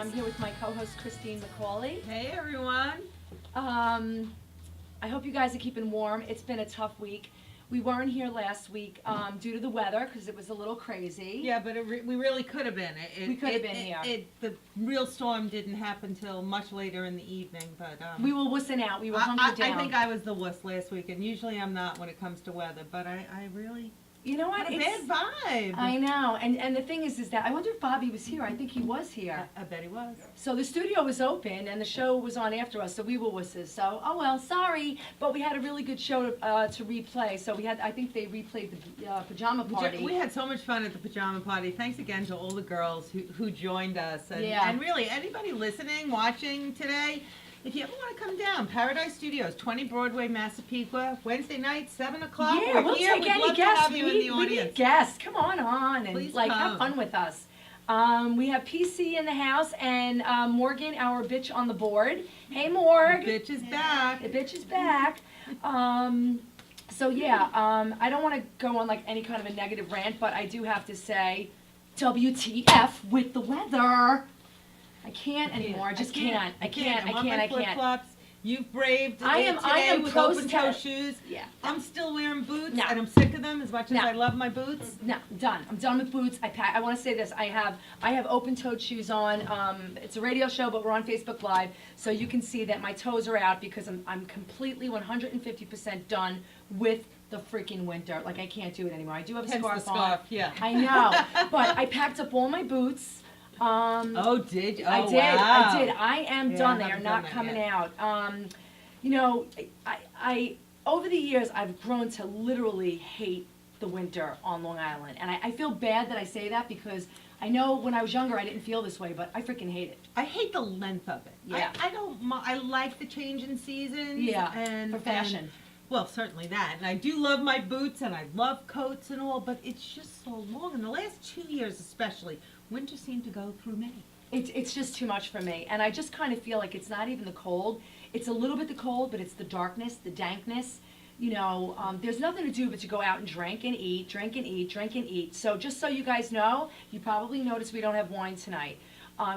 I'm here with my co-host Christine McCauley. Hey everyone. I hope you guys are keeping warm. It's been a tough week. We weren't here last week due to the weather because it was a little crazy. Yeah, but we really could have been. We could have been here. The real storm didn't happen till much later in the evening, but we were wussing out. We were hunkered down. I think I was the wuss last week, and usually I'm not when it comes to weather. But I really. You know what? Had a bad vibe. I know, and the thing is that I wonder if Bobby was here. I think he was here. I bet he was. So the studio was open, and the show was on after us, so we were wusses. So, oh well, sorry, but we had a really good show to replay. So I think they replayed the pajama party. We had so much fun at the pajama party. Thanks again to all the girls who joined us. And, yeah. And really, anybody listening, watching today, if you ever want to come down, Paradise Studios, 20 Broadway, Massapequa, Wednesday night, 7 o'clock. Yeah, We're we'll here. take We'd any love guests. to have you in the We audience. need guests. Come on, and Please have come. fun with us. We have PC in the house and Morgan, our bitch on the board. Hey, Morg. The bitch is back. The bitch is back. So yeah, I don't want to go on like any kind of a negative rant, but I do have to say, WTF with the weather. I can't anymore. I just can't. I can't. I'm on my flip-flops. You've braved I it today with open-toe shoes. Yeah. I'm still wearing boots, No. and I'm sick of them as much as No. I love my boots. No, I'm done. I'm done with boots. I want to say this. I have open-toed shoes on. It's a radio show, but we're on Facebook Live, so you can see that my toes are out because I'm completely 150% done with the freaking winter. Like I can't do it anymore. I do have a Hence scarf the on. scarf, yeah. I know, but I packed up all my boots. Oh, did you? Oh, I did. wow. I did. I am Yeah, done. I They are haven't not done that coming yet. out. You know, I over the years I've grown to literally hate the winter on Long Island, and I feel bad that I say that because I know when I was younger I didn't feel this way, but I freaking hate it. I hate the length of it. Yeah. I don't. I like the change in seasons. Yeah, And for fashion. And, well, certainly that. And I do love my boots, and I love coats and all, but it's just so long. In the last 2 years especially, winter seemed to go through May. It's just too much for me, and I just kind of feel like it's not even the cold. It's a little bit the cold, but it's the darkness, the dankness. You know, there's nothing to do but to go out and drink and eat, drink and eat, drink and eat. So just so you guys know, you probably noticed we don't have wine tonight.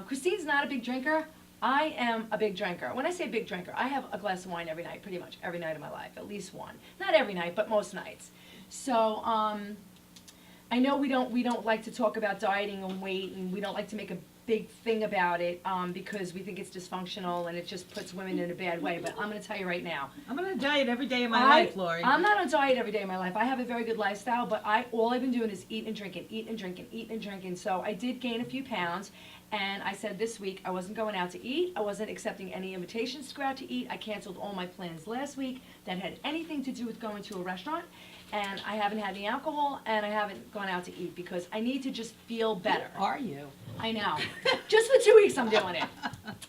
Christine's not a big drinker. I am a big drinker. When I say big drinker, I have a glass of wine every night, pretty much every night of my life, at least one. Not every night, but most nights. So I know we don't like to talk about dieting and weight, and we don't like to make a big thing about it because we think it's dysfunctional and it just puts women in a bad way. But I'm going to tell you right now, I'm on a diet every day of my life, Lori. I'm not on a diet every day of my life. I have a very good lifestyle, but all I've been doing is eat and drinking, eat and drinking, eat and drinking. So I did gain a few pounds, and I said this week I wasn't going out to eat. I wasn't accepting any invitations to go out to eat. I canceled all my plans last week that had anything to do with going to a restaurant. And I haven't had any alcohol, and I haven't gone out to eat because I need to just feel better. Who are you? I know. Just for 2 weeks I'm doing it.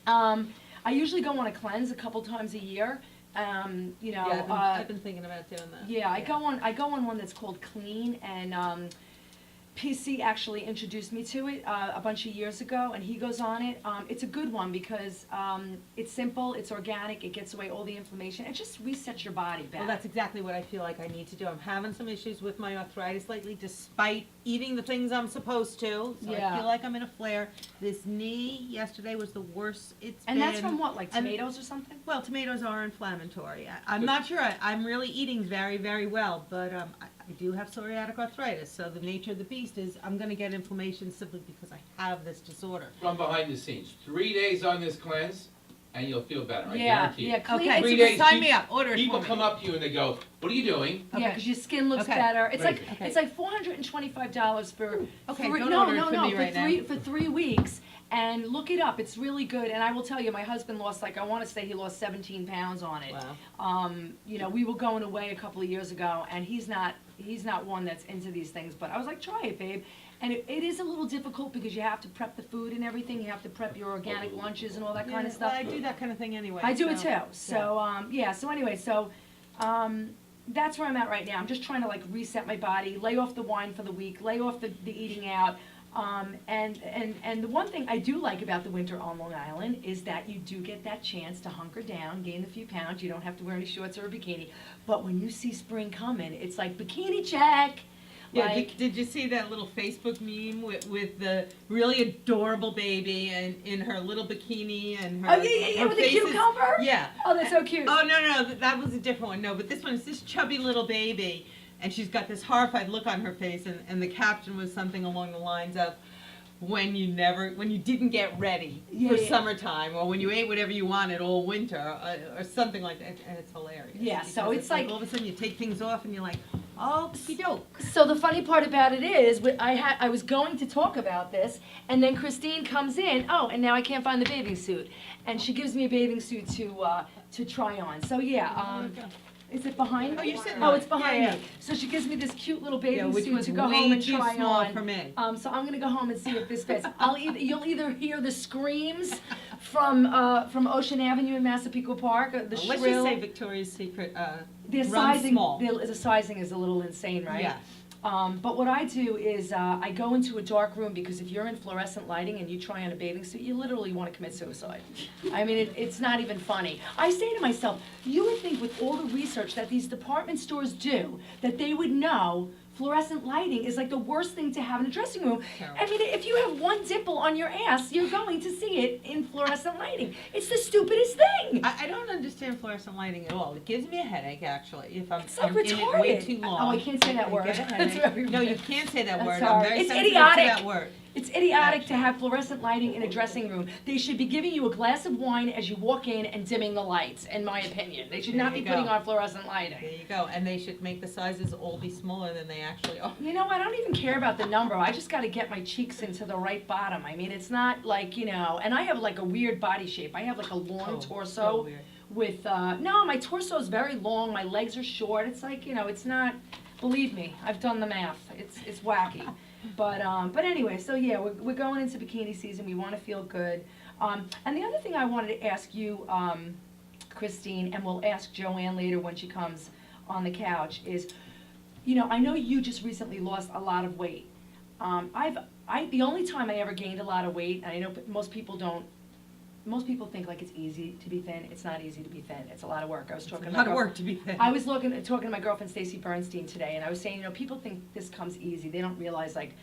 I usually go on a cleanse a couple times a year. You know, Yeah, I've been thinking about doing that. yeah, I go on one that's called Clean, and PC actually introduced me to it a bunch of years ago, and he goes on it. It's a good one because it's simple, it's organic, it gets away all the inflammation. It just resets your body back. Well, that's exactly what I feel like I need to do. I'm having some issues with my arthritis lately, despite eating the things I'm supposed to. So Yeah. I feel like I'm in a flare. This knee yesterday was the worst it's and been. that's from what, like and- tomatoes or something? Well, tomatoes are inflammatory. I'm not sure. I'm really eating very, very well, but I do have psoriatic arthritis. So the nature of the beast is I'm going to get inflammation simply because I have this disorder. From behind the scenes. 3 days on this cleanse, and you'll feel better. I Yeah, guarantee yeah, it. Clean. Okay, It's 3 a- days. sign me up. Order it People for me. come up to you and they go, "What are you doing?" Yeah, Okay. because your skin looks Okay. better. It's like Crazy. it's like $425 for Okay, three, don't no, order it no, for no, me for right now. for 3 weeks. And look it up. It's really good. And I will tell you, my husband lost, like, I want to say he lost 17 pounds on it. Wow. You know, we were going away a couple of years ago, and he's not one that's into these things. But I was like, try it, babe. And it is a little difficult because you have to prep the food and everything. You have to prep your organic lunches and all that kind of stuff. Well, I do that kind of thing anyway. I do it so- too. So yeah. So anyway, that's where I'm at right now. I'm just trying to like reset my body, lay off the wine for the week, lay off the eating out. And the one thing I do like about the winter on Long Island is that you do get that chance to hunker down, gain a few pounds. You don't have to wear any shorts or a bikini. But when you see spring coming, it's like bikini check. Yeah, Like, did you see that little Facebook meme with the really adorable baby and in her little bikini and her oh yeah, her with the face is- cucumber. Yeah. Oh, that's so cute. Oh no, that was a different one. No, but this one is this chubby little baby, and she's got this horrified look on her face, and the caption was something along the lines of, when you didn't get ready Yeah, for yeah. summertime, or when you ate whatever you wanted all winter, or something like that, and it's hilarious. Yeah, so Because it's like- all of a sudden you take things off and you're like, oh, doke. So the funny part about it is, I was going to talk about this, and then Christine comes in. Oh, and now I can't find the bathing suit, and she gives me a bathing suit to try on. So yeah, is it behind me? Oh, you're sitting Oh, on it's it. behind Yeah, me. So she gives me this cute little bathing Yeah, which suit was to go way home and too try small on. for me. So I'm gonna go home and see if this fits. You'll either hear the screams from Ocean Avenue in Massapequa Park, or the Well, let's shrill. just say Victoria's Secret The runs sizing, small. the sizing is a little insane, right? Yeah. But what I do is I go into a dark room, because if you're in fluorescent lighting and you try on a bathing suit, you literally want to commit suicide. I mean, it's not even funny. I say to myself, you would think with all the research that these department stores do, that they would know fluorescent lighting is like the worst thing to have in a dressing room. Terrible. I mean, if you have one dimple on your ass, you're going to see it in fluorescent lighting. It's the stupidest thing. I don't understand fluorescent lighting at all. It gives me a headache, actually, if It's like I'm in it way retarded. too long. Oh, I can't say that I word. get a That's headache. very No, you rude. can't say that That's word. sorry. I'm very It's sensitive idiotic. to that word. It's idiotic to have fluorescent lighting in a dressing room. They should be giving you a glass of wine as you walk in and dimming the lights, in my opinion. They should There not be you putting go. on fluorescent There lighting. you go. And they should make the sizes all be smaller than they actually are. You know, I don't even care about the number. I just gotta get my cheeks into the right bottom. I mean, it's not like, and I have like a weird body shape. I have like a long Oh, so torso weird. with, no, my torso is very long, my legs are short. It's like, it's not, believe me, I've done the math. It's wacky. But anyway, so yeah, we're going into bikini season. We want to feel good. And the other thing I wanted to ask you, Christine, and we'll ask Joanne later when she comes on the couch, is, I know you just recently lost a lot of weight. The only time I ever gained a lot of weight, and I know most people don't. Most people think like it's easy to be thin. It's not easy to be thin. It's a lot of work. I was talking A about lot of work to be thin. I was talking to my girlfriend Stacey Bernstein today, and I was saying, people think this comes easy. They don't realize, like,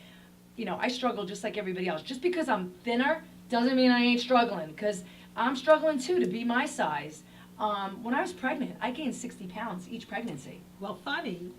I struggle just like everybody else. Just because I'm thinner doesn't mean I ain't struggling, because I'm struggling too to be my size. When I was pregnant, I gained 60 pounds each pregnancy. Well, funny,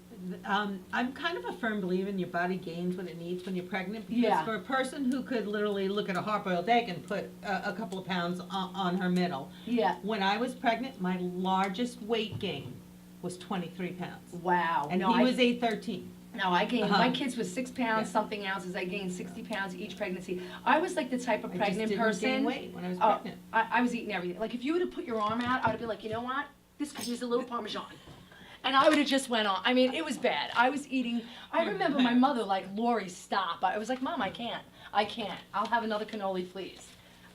I'm kind of a firm believer in your body gains what it needs when you're pregnant. Because Yeah. for a person who could literally look at a hard-boiled egg and put a couple of pounds on her middle, Yeah. when I was pregnant, my largest weight gain was 23 pounds. Wow. And no, he was 8'13". No, I gained, Uh-huh. my kids was 6 pounds, Yeah. something ounces. I gained 60 pounds each pregnancy. I was like the type of I just pregnant didn't person. gain weight when I was Oh, pregnant. I was eating everything. Like, if you would have put your arm out, I would have been like, you know what? This could use a little Parmesan. And I would have just went on. I mean, it was bad. I was eating, I remember my mother like, Lori, stop. I was like, Mom, I can't. I'll have another cannoli, please.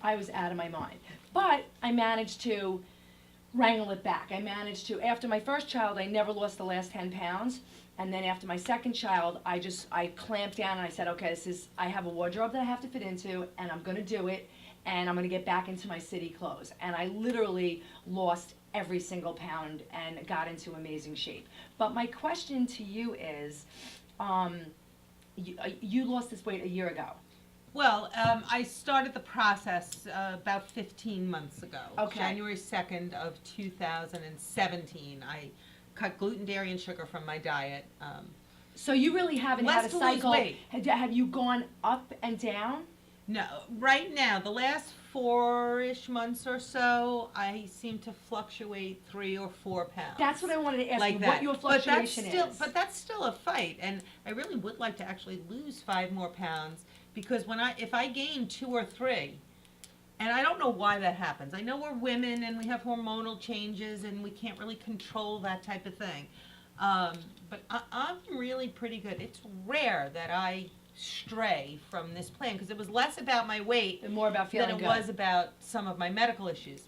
I was out of my mind. But I managed to wrangle it back. I managed to, after my first child, I never lost the last 10 pounds. And then after my second child, I clamped down and I said, okay, I have a wardrobe that I have to fit into, and I'm gonna do it, and I'm gonna get back into my city clothes. And I literally lost every single pound and got into amazing shape. But my question to you is, you lost this weight a year ago. Well, I started the process about 15 months ago. Okay. January 2nd of 2017. I cut gluten, dairy, and sugar from my diet. So you really haven't had a Less to lose cycle. weight. Have you gone up and down? No, right now, the last 4-ish months or so, I seem to fluctuate 3 or 4 pounds. That's what I wanted to ask like you, that. what your fluctuation but is. But that's still a fight, and I really would like to actually lose 5 more pounds, because if I gain 2 or 3, and I don't know why that happens. I know we're women and we have hormonal changes and we can't really control that type of thing. But I'm really pretty good. It's rare that I stray from this plan, because it was less about my weight And more about feeling than it good. was about some of my medical issues.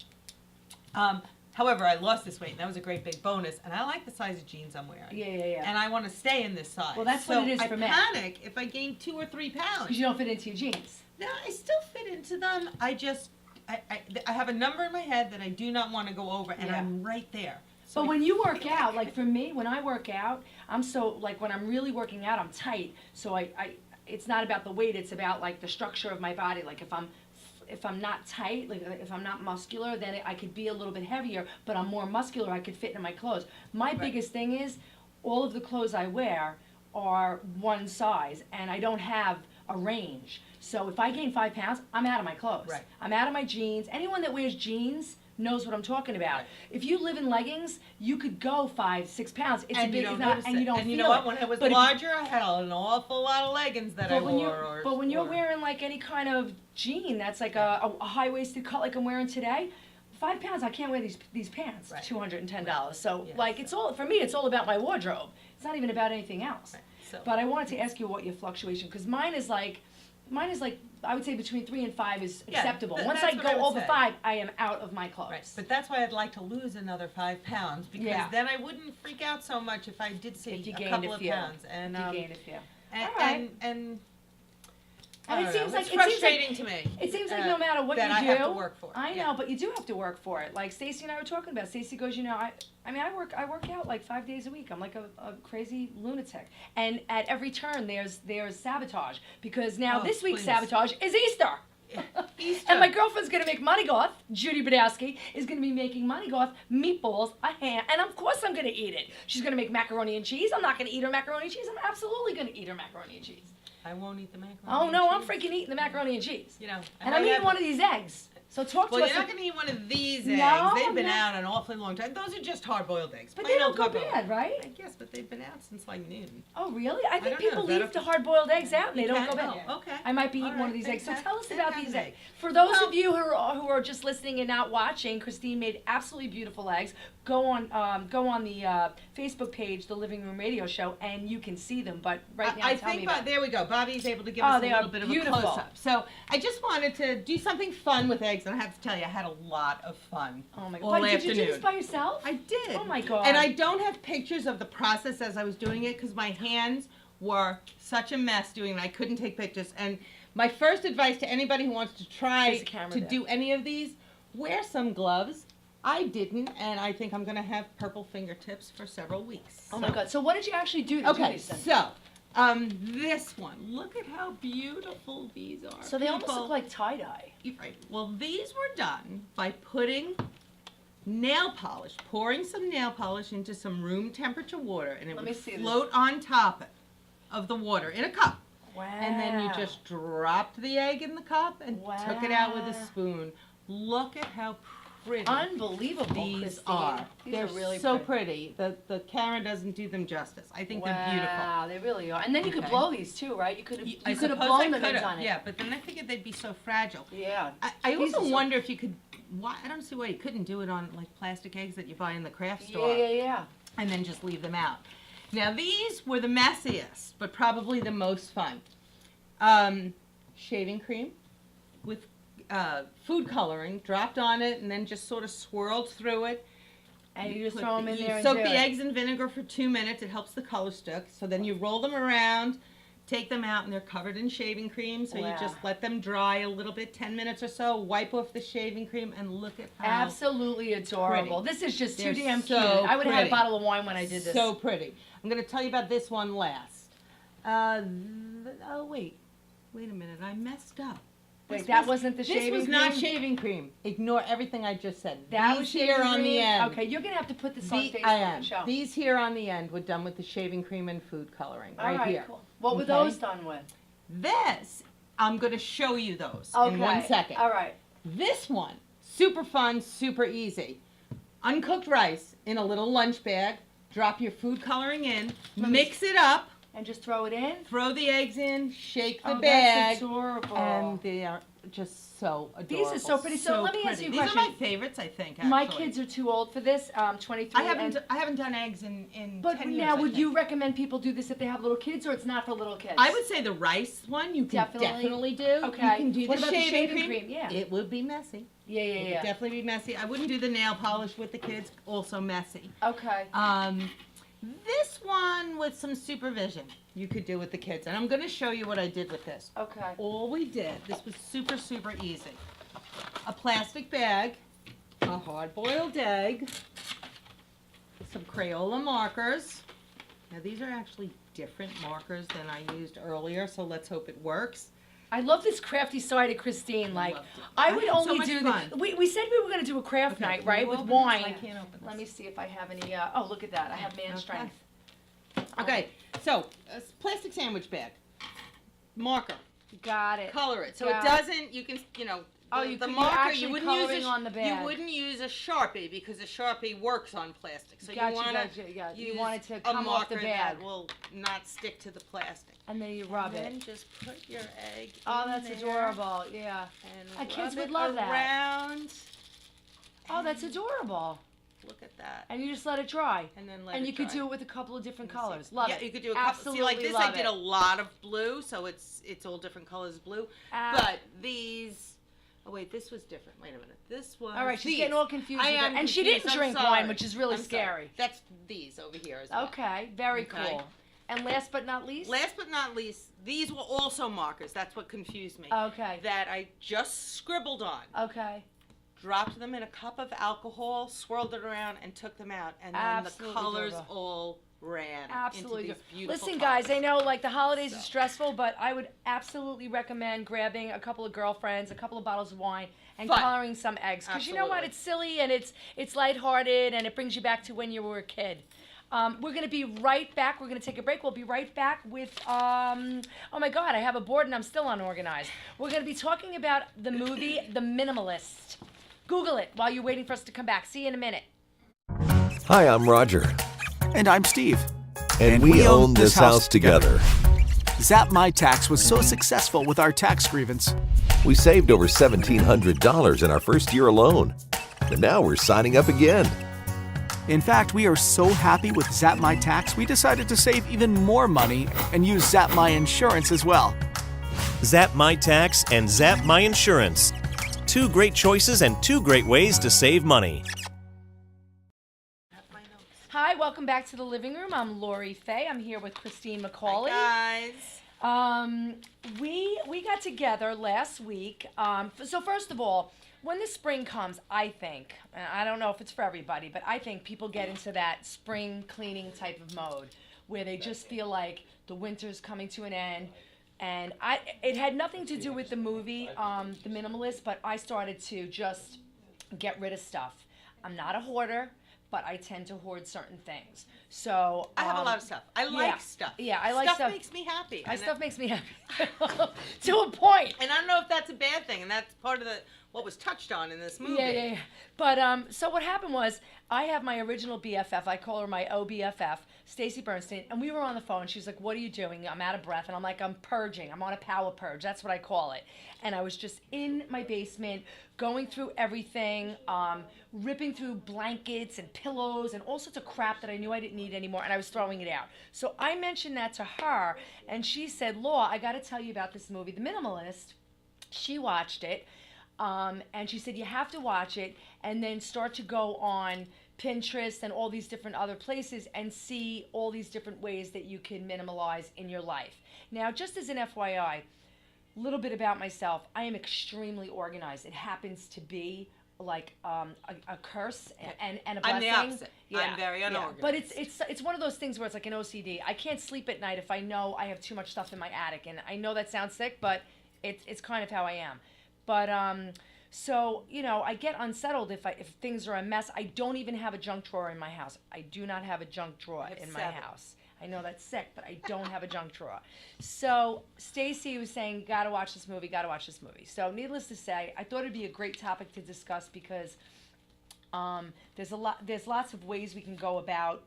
However, I lost this weight, and that was a great big bonus, and I like the size of jeans I'm wearing. Yeah. And I want to stay in this size. Well, that's what it is for me. I panic if I gain 2 or 3 pounds. Because you don't fit into your jeans. No, I still fit into them. I have a number in my head that I do not want to go over, and Yeah. I'm right there. But when you work out, like for me, when I work out, I'm so, like when I'm really working out, I'm tight. So it's not about the weight, it's about like the structure of my body. Like if I'm not tight, like if I'm not muscular, then I could be a little bit heavier, but I'm more muscular, I could fit in my clothes. My biggest thing is, all of the clothes I wear are one size, and I don't have a range. So if I gain 5 pounds, I'm out of my clothes. Right. I'm out of my jeans. Anyone that wears jeans knows what I'm talking about. Right. If you live in leggings, you could go 5, 6 pounds. It's and a big, you don't it's not, notice and it. you don't and feel you know what? it. When I was But if- larger, I had an awful lot of leggings that I But when wore. you're, but when you're wearing like any kind of jean that's like a high-waisted cut like I'm wearing today, 5 pounds, I can't wear these pants. Right. $210. So Yeah, like it's all, for me, it's all about my wardrobe. It's not even about anything else. Right, so- But I wanted to ask you what your fluctuation, because mine is like, I would say between 3 and 5 is Yeah, acceptable. Once that's I what go I would over say. 5, I am out of my clothes. Right, but that's why I'd like to lose another 5 pounds, because Yeah. then I wouldn't freak out so much if I did see If you a gained couple a of few. pounds. And, You gain a few. and, All right. and And I it don't seems know, like it's frustrating to me. It seems like no matter what that you I do, have to work for it. I know, Yeah. but you do have to work for it. Like Stacy and I were talking about. Stacy goes, I mean, I work out like 5 days a week. I'm like a crazy lunatic. And at every turn, there's sabotage, because now Oh, this week's please. sabotage is Easter. Easter. And my girlfriend's gonna make money off. Judy Badowski is gonna be making money off meatballs, a ham, and of course I'm gonna eat it. She's gonna make macaroni and cheese. I'm not gonna eat her macaroni and cheese. I'm absolutely gonna eat her macaroni and cheese. I won't eat the macaroni. Oh and no, I'm cheese. freaking eating the macaroni and cheese. You know, And I'm eating one of these eggs. So talk Well, to you're us. not going to eat one of these No, eggs. They've I'm been not. out an awfully long time. Those are just hard-boiled eggs. But Plain they old don't go hard-boiled. bad, right? I guess, but they've been out since like noon. Oh, really? I think don't know. people Is that leave a- the hard-boiled eggs out and they You don't can? go bad. Oh, okay. I might be eating All one of right. these eggs. So Fantastic. tell us about these eggs. Fantastic. For those Well- of you who are just listening and not watching, Christine made absolutely beautiful eggs. Go on the Facebook page, The Living Room Radio Show, and you can see them. But right now, I tell me think about. there we go. Bobby's able to give Oh, us a they are little bit beautiful. of a close-up. So I just wanted to do something fun with eggs, and I have to tell you, I had a lot of fun. Oh my all God! Wait, did you do this afternoon. by yourself? I did. Oh my God! And I don't have pictures of the process as I was doing it because my hands were such a mess doing it. I couldn't take pictures. And my first advice to anybody who wants to There's try a camera to there. do any of these, wear some gloves. I didn't, and I think I'm going to have purple fingertips for several weeks. Oh my So- God! So what did you actually do to do Okay, these things? so this one. Look at how beautiful these are. So they almost People- look like tie-dye. Right. Well, these were done by putting nail polish, pouring some nail polish into some room temperature water, and it Let me would see this. float on top of the water in a cup. Wow. And then you just dropped the egg in the cup and took it out with a Wow. spoon. Look at how pretty Unbelievable, these Christine. are. These They're are really so pretty. The camera doesn't do them justice. I think they're beautiful. Wow, they really are. And then you could Okay. blow these too, right? You could have I you could have suppose blown I them and could've, done it. Yeah, but then I figured they'd be so fragile. Yeah. I These also are so- wonder if you could. Why I don't see why you couldn't do it on like plastic eggs that you buy in the craft store, Yeah. and then just leave them out. Now these were the messiest, but probably the most fun. Shaving cream with food coloring dropped on it, and then just sort of swirled through it. And you just Put throw them the- in you there and soak do the it. eggs in vinegar for 2 minutes. It helps the color stick. So then you roll them around, take them out, and they're covered in shaving cream. So Wow. you just let them dry a little bit, 10 minutes or so. Wipe off the shaving cream, and look at how Absolutely adorable. This is just They're too damn so cute. I would have had a pretty. bottle of wine when I did this. so pretty. I'm going to tell you about this one last. Oh wait a minute. I messed up. Wait, This that was- wasn't the shaving This was cream? not shaving cream. Ignore everything I just said. That These was here shaving on the cream? end. Okay, you're gonna have to put this on Facebook I am. and show. These here on the end were done with the shaving cream and food coloring, All right, right, here. cool. What were Okay. those done with? This, I'm going to show you those Okay. in 1 second. All right. This one, super fun, super easy. Uncooked rice in a little lunch bag. Drop your food coloring in, Let me mix it up, And just throw it in? throw the eggs in, shake the Oh, bag, that's adorable. and they are just so adorable. These are so pretty. So let me ask pretty. you a These question. are my favorites, I think. Actually. My kids are too old for this, 23. I haven't and, done eggs in but 10 years. now, I would think. you recommend people do this if they have little kids, or it's not for little kids? I would say the rice one you can Definitely. definitely do. Okay. You can do What the about the shaving, shaving cream? Yeah. It would be messy. Yeah, It would definitely be messy. I wouldn't do the nail polish with the kids. Also messy. Okay. This one with some supervision you could do with the kids. And I'm going to show you what I did with this. Okay. All we did, this was super, super easy. A plastic bag, a hard-boiled egg, Crayola markers. Now these are actually different markers than I used earlier, so let's hope it works. I love this crafty side of Christine. Like, Loved it. I I would had so only much do fun. we said we were going to do a craft Okay, night, can right, you with open this? I wine. can't open Let this. me see if I have any. Oh, look at that! I have man Okay. strength. Okay, so a plastic sandwich bag, marker, Got it. color it. So Got it doesn't. You can, Oh, the you're marker. actually You wouldn't use coloring on the bag. You wouldn't use a Sharpie because a Sharpie works on plastic. So Gotcha, you want gotcha, to gotcha. You use want it to a come off the marker bag. that will not stick to the plastic. And then you rub And then it. just put your egg. Oh, in that's there adorable. Yeah. And kids rub would it love that. around. Oh, that's adorable. Look at that. And you just let it dry. And then let And it you could dry. do it with a couple of different Let me see. colors. Love yeah, it. you could do a couple. Absolutely See, like this, love I did it. a lot of blue, so it's all different colors of blue. But these. Oh wait, this was different. Wait a minute. This was. All right, she's these. getting all confused I with am it. And she confused. didn't I'm drink sorry. wine, which is really I'm sorry. scary. That's these over here as well. Okay, very Okay. cool. And last but not least? Last but not least, these were also markers. That's what confused me. Okay. That I just scribbled on. Okay. Dropped them in a cup of alcohol, swirled it around, and took them out. And then Absolutely the colors adorable. all ran Absolutely. into these beautiful Listen, colors. guys, I know like the holidays So. are stressful, but I would absolutely recommend grabbing a couple of girlfriends, a couple of bottles of wine, and Fun. coloring some eggs. Because you know what? Absolutely. It's silly and it's lighthearted and it brings you back to when you were a kid. We're going to be right back. We're going to take a break. We'll be right back with, oh my God, I have a board and I'm still unorganized. We're going to be talking about the movie The Minimalist. Google it while you're waiting for us to come back. See you in a minute. Hi, I'm Roger, And I'm Steve. and we own this house together. Zap My Tax was so successful with our tax grievance. We saved over $1,700 in our first year alone. And now we're signing up again. In fact, we are so happy with Zap My Tax, we decided to save even more money and use Zap My Insurance as well. Zap My Tax and Zap My Insurance. Two great choices and two great ways to save money. Hi, welcome back to the living room. I'm Lori Fay. I'm here with Christine McCauley. Hi, guys. We got together last week. So first of all, when the spring comes, I think, and I don't know if it's for everybody, but I think people get into that spring cleaning type of mode where they just feel like the winter's coming to an end. And it had nothing to do with the movie, The Minimalist, but I started to just get rid of stuff. I'm not a hoarder, but I tend to hoard certain things. So I have a lot of stuff. I like stuff. Yeah, I like stuff. Stuff makes me happy. My And stuff makes me happy to a point. And I don't know if that's a bad thing, and that's part of what was touched on in this movie. Yeah. But so what happened was, I have my original BFF. I call her my OBFF, Stacy Bernstein, and we were on the phone. She's like, "What are you doing?" I'm out of breath, and I'm like, "I'm purging. I'm on a power purge. That's what I call it." And I was just in my basement, going through everything, ripping through blankets and pillows and all sorts of crap that I knew I didn't need anymore, and I was throwing it out. So I mentioned that to her, and she said, "Law, I got to tell you about this movie, The Minimalist." She watched it. And she said, you have to watch it and then start to go on Pinterest and all these different other places and see all these different ways that you can minimalize in your life. Now, just as an FYI, a little bit about myself, I am extremely organized. It happens to be like a curse and a blessing. I'm the opposite. I'm very unorganized. But it's one of those things where it's like an OCD. I can't sleep at night if I know I have too much stuff in my attic. And I know that sounds sick, but it's kind of how I am. But so I get unsettled if things are a mess. I don't even have a junk drawer in my house. I do not have a junk drawer in my house. I know that's sick, but I don't have a junk drawer. So Stacy was saying, gotta watch this movie. So needless to say, I thought it'd be a great topic to discuss because there's lots of ways we can go about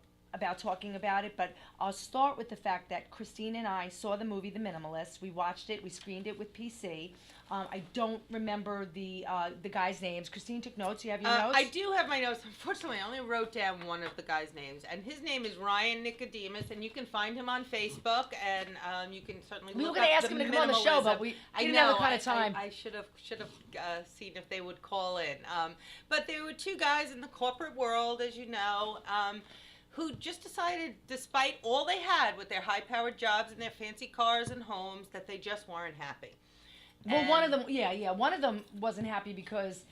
talking about it, but I'll start with the fact that Christine and I saw the movie The Minimalist. We watched it. We screened it with PC. I don't remember the guys' names. Christine took notes. You have your notes? I do have my notes. Unfortunately, I only wrote down one of the guys' names, and his name is Ryan Nicodemus, and you can find him on Facebook, and you can certainly we were look going to up ask him to come on the show, but we didn't have the kind of time. I should have seen if they would call in. But there were two guys in the corporate world, as you know, who just decided, despite all they had with their high-powered jobs and their fancy cars and homes, that they just weren't happy. Well, one of them, one of them wasn't happy because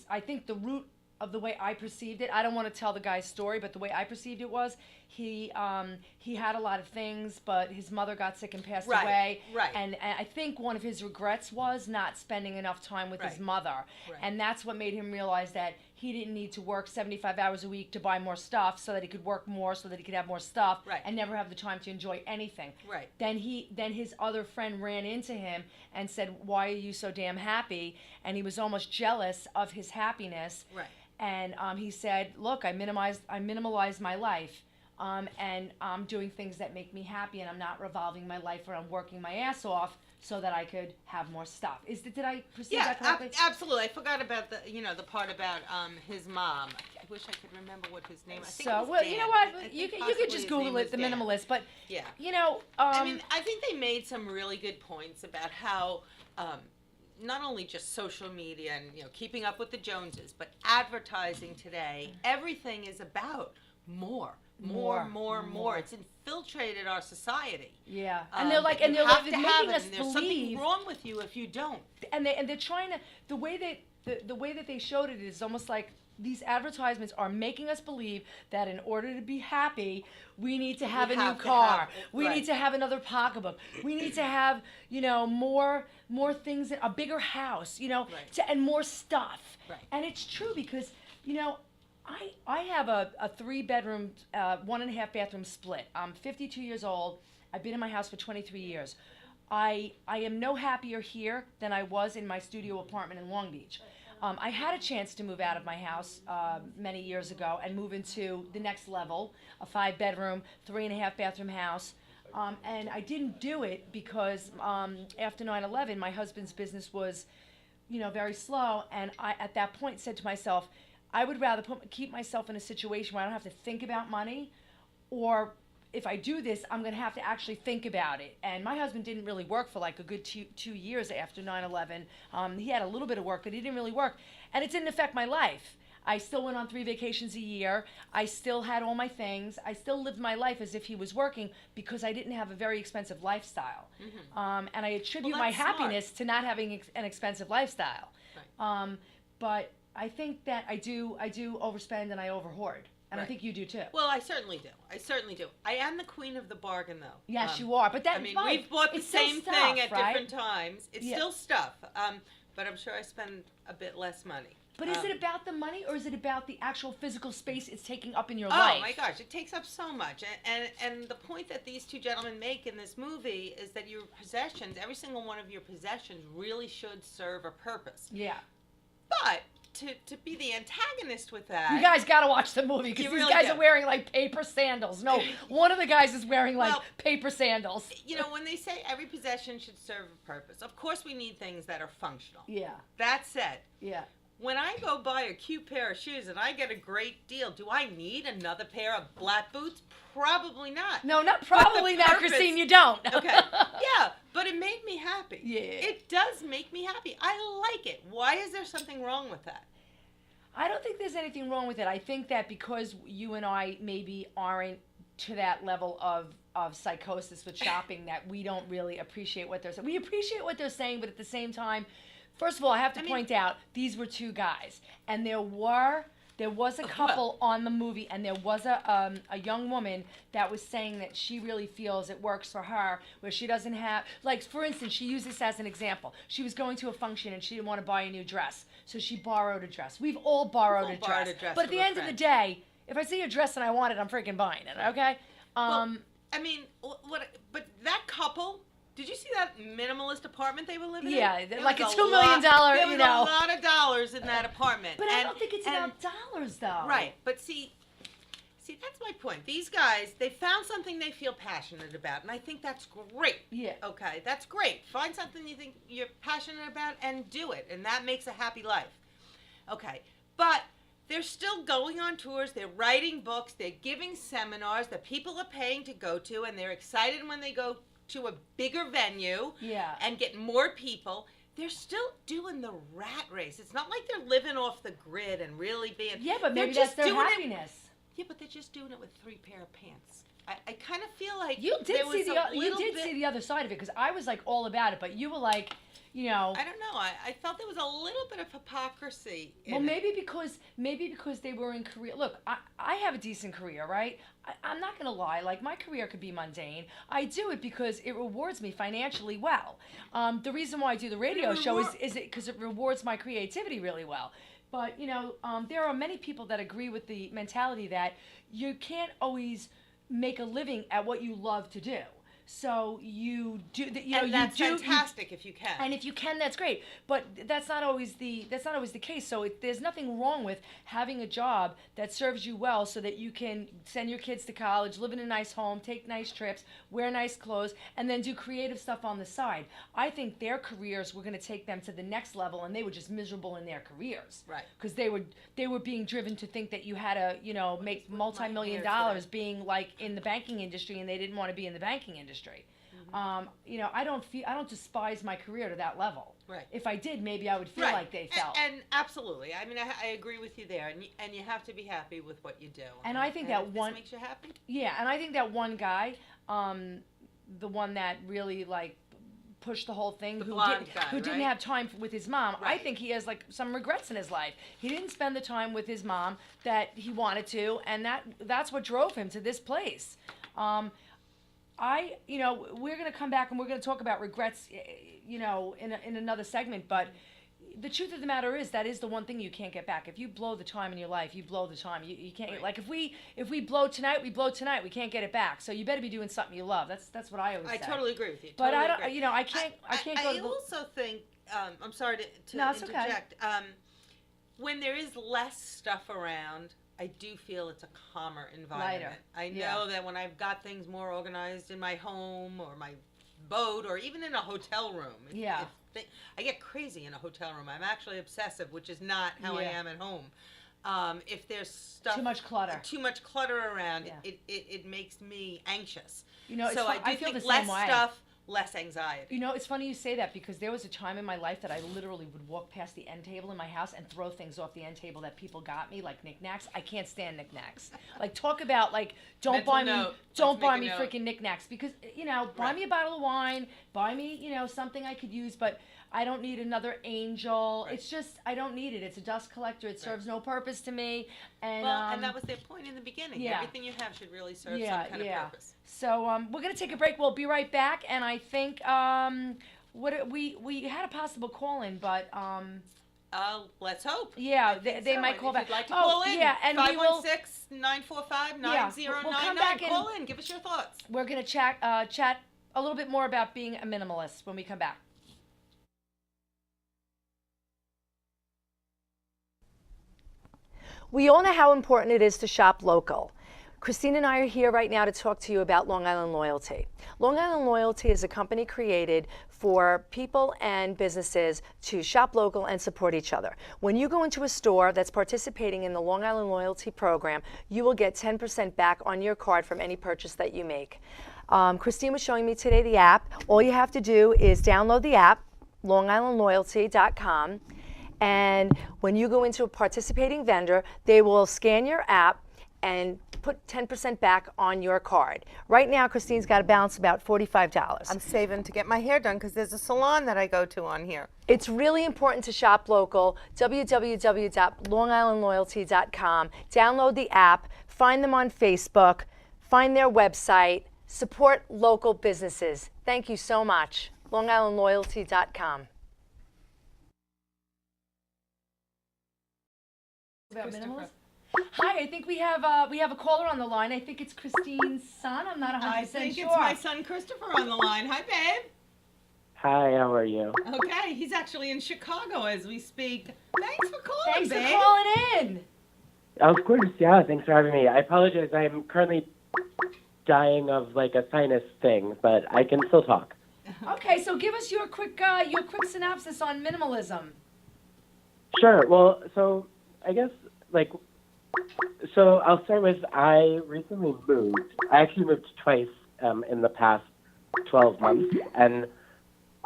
I think the root of the way I perceived it. I don't want to tell the guy's story, but the way I perceived it was he had a lot of things, but his mother got sick and passed Right, away. right. And I think one of his regrets was not spending enough time with his Right. mother. Right. And that's what made him realize that he didn't need to work 75 hours a week to buy more stuff so that he could work more so that he could have more stuff Right. and never have the time to enjoy anything. Right. Then his other friend ran into him and said, "Why are you so damn happy?" And he was almost jealous of his happiness. Right. And he said, "Look, I minimalized my life, and I'm doing things that make me happy, and I'm not revolving my life around working my ass off so that I could have more stuff." Did I perceive Yeah, that correctly? absolutely. I forgot about the part about his mom. I wish I could remember what his name. I think it So, was well, Dan. you know I what? think You could possibly just his Google name it, was The Dan. Minimalist. But Yeah. you know, I mean, I think they made some really good points about how not only just social media and keeping up with the Joneses, but advertising today, everything is about more. It's infiltrated our society. yeah, and they're like, you and they're have like to have making it, us and there's something believe. wrong with you if you don't. And they're trying to, the way that they showed it is almost like these advertisements are making us believe that in order to be happy, we need to have a new have to car, have- we right. need to have another pocketbook, we need to have more things, a bigger house, Right. and more stuff. Right. And it's true because I have a 3-bedroom, 1.5 bathroom split. I'm 52 years old. I've been in my house for 23 years. I am no happier here than I was in my studio apartment in Long Beach. I had a chance to move out of my house many years ago and move into the next level, a 5-bedroom, 3.5 bathroom house. And I didn't do it because after 9/11, my husband's business was, very slow. And I, at that point, said to myself, I would rather keep myself in a situation where I don't have to think about money, or if I do this, I'm going to have to actually think about it. And my husband didn't really work for like a good 2 years after 9/11. He had a little bit of work, but he didn't really work. And it didn't affect my life. I still went on 3 vacations a year. I still had all my things. I still lived my life as if he was working because I didn't have a very expensive lifestyle. And I attribute Well, my that's smart. happiness to not having an expensive lifestyle. Right. But I think that I do overspend and I overhoard. And I Right. think you do too. Well, I certainly do. I am the queen of the bargain, though. Yes, you are. But I that's mean, fine. we've bought the It's still same stuff, thing at right? different times. It's Yeah. still stuff, but I'm sure I spend a bit less money. But is it about the money or is it about the actual physical space it's taking up in your Oh life? my gosh, it takes up so much. And the point that these two gentlemen make in this movie is that your possessions, every single one of your possessions, really should serve a purpose. Yeah. But to be the antagonist with that, You guys got to watch the movie because You these really guys do. are wearing like paper sandals. No, one of the guys is wearing like Well, paper sandals. when they say every possession should serve a purpose, of course we need things that are functional. Yeah. That said, Yeah. when I go buy a cute pair of shoes and I get a great deal, do I need another pair of black boots? Probably not. No, not probably not, purpose- Christine. You don't. Okay. Yeah, but it made me happy. Yeah. It does make me happy. I like it. Why is there something wrong with that? I don't think there's anything wrong with it. I think that because you and I maybe aren't to that level of psychosis with shopping that we don't really appreciate what they're saying. We appreciate what they're saying, but at the same time, first of all, I have to point out these were 2 guys, and there was a couple on the movie, and there was a young woman that was saying that she really feels it works for her, where she doesn't have, like, for instance, she used this as an example. She was going to a function and she didn't want to buy a new dress, so she borrowed a dress. We've all borrowed a dress. But at the from a end of the friend. day, if I see a dress and I want it, I'm freaking buying it, okay? Well, I mean, but that couple, did you see that minimalist apartment they were living Yeah, in? There like was a $2 million, There was you know. a lot of dollars in that apartment. But I don't think it's about dollars, though. Right, but see, that's my point. These guys, they found something they feel passionate about, and I think that's great. Yeah. Okay, that's great. Find something you think you're passionate about and do it, and that makes a happy life. Okay, but they're still going on tours, they're writing books, they're giving seminars that people are paying to go to, and they're excited when they go to a bigger venue Yeah. and get more people. They're still doing the rat race. It's not like they're living off the grid and really being... Yeah, but they're maybe that's just their doing it- happiness. Yeah, but they're just doing it with 3 pair of pants. I kind of feel like You there did was see a you little did bit- see the other side of it because I was like all about it, but you were like, you know. I don't know. I felt there was a little bit of hypocrisy in Well, it. maybe because they were in career. Look, I have a decent career, right? I'm not gonna lie. Like, my career could be mundane. I do it because it rewards me financially well. The reason why I do the radio show is it because it rewards my creativity really well. But you know, there are many people that agree with the mentality that you can't always make a living at what you love to do. So you do, you know, and that's you do. fantastic if you can. And if you can, that's great. But that's not always the case. So there's nothing wrong with having a job that serves you well, so that you can send your kids to college, live in a nice home, take nice trips, wear nice clothes, and then do creative stuff on the side. I think their careers were going to take them to the next level, and they were just miserable in their careers. Right. Because they were being driven to think that you had to, you know, make multi-million hair dollars being like in the banking industry, and they didn't want to be in the banking industry. You know, I don't despise my career to that level. Right. If I did, maybe I would feel Right. like they felt. And absolutely. I mean, I agree with you there. And you have to be happy with what you do. And I think that if one- this makes you happy. Yeah, and I think that one guy, the one that really like pushed the whole thing, The who blonde didn't guy, who didn't right? have time with his mom. I Right. think he has like some regrets in his life. He didn't spend the time with his mom that he wanted to, and that's what drove him to this place. You know, we're going to come back and we're going to talk about regrets, you know, in another segment, but the truth of the matter is that is the one thing you can't get back. If you blow the time in your life, you blow the time. You can't, Right. like, if we blow tonight, we blow tonight. We can't get it back. So you better be doing something you love. That's what I always say. I totally agree with you. But totally I don't, agree. you know, I can't go I to the, also think, I'm sorry to No, it's okay. interject. When there is less stuff around, I do feel it's a calmer environment. Lighter, I know yeah. that when I've got things more organized in my home or my boat or even in a hotel room. Yeah. I get crazy in a hotel room. I'm actually obsessive, which is not how I Yeah. am at home. If there's stuff Too much clutter. around, Yeah. it makes me anxious. You know, it's so fun- I I do feel think the less same way. stuff, less anxiety. You know, it's funny you say that, because there was a time in my life that I literally would walk past the end table in my house and throw things off the end table that people got me, like knickknacks. I can't stand knickknacks. Like, talk about, like, don't Mental buy note. don't Let's buy make me a note. freaking knickknacks, because, you know, buy Right. me a bottle of wine, buy me, you know, something I could use, but I don't need another angel. Right. It's just, I don't need it. It's a dust collector. It serves no purpose to me. And Well, and that was their point in the beginning. yeah. Everything you have should really serve yeah, some kind yeah. of purpose. So we're gonna take a break. We'll be right back. And I think we had a possible call in, but Let's hope. yeah, I think they so. might And call if back. you'd like to Oh, call in, yeah, and we will. 516-945-9099. we'll come back Call in. Give us your thoughts. We're gonna chat a little bit more about being a minimalist when we come back. We all know how important it is to shop local. Christine and I are here right now to talk to you about Long Island Loyalty. Long Island Loyalty is a company created for people and businesses to shop local and support each other. When you go into a store that's participating in the Long Island Loyalty program, you will get 10% back on your card from any purchase that you make. Christine was showing me today the app. All you have to do is download the app, longislandloyalty.com. And when you go into a participating vendor, they will scan your app and put 10% back on your card. Right now, Christine's got a balance about $45. I'm saving to get my hair done because there's a salon that I go to on here. It's really important to shop local. www.longislandloyalty.com. Download the app, find them on Facebook, find their website, support local businesses. Thank you so much. longislandloyalty.com. About minimalism? Hi, I think we have a caller on the line. I think it's Christine's son. I'm not 100% I think sure. it's my son Christopher on the line. Hi, babe. Hi, how are you? Okay, he's actually in Chicago as we speak. Thanks for calling, Thanks babe. for calling in. Of course, yeah, thanks for having me. I apologize, I'm currently dying of like a sinus thing, but I can still talk. Okay, so give us your quick synopsis on minimalism. Sure, well, so I guess, so I'll start with, I recently moved. I actually moved twice in the past 12 months, and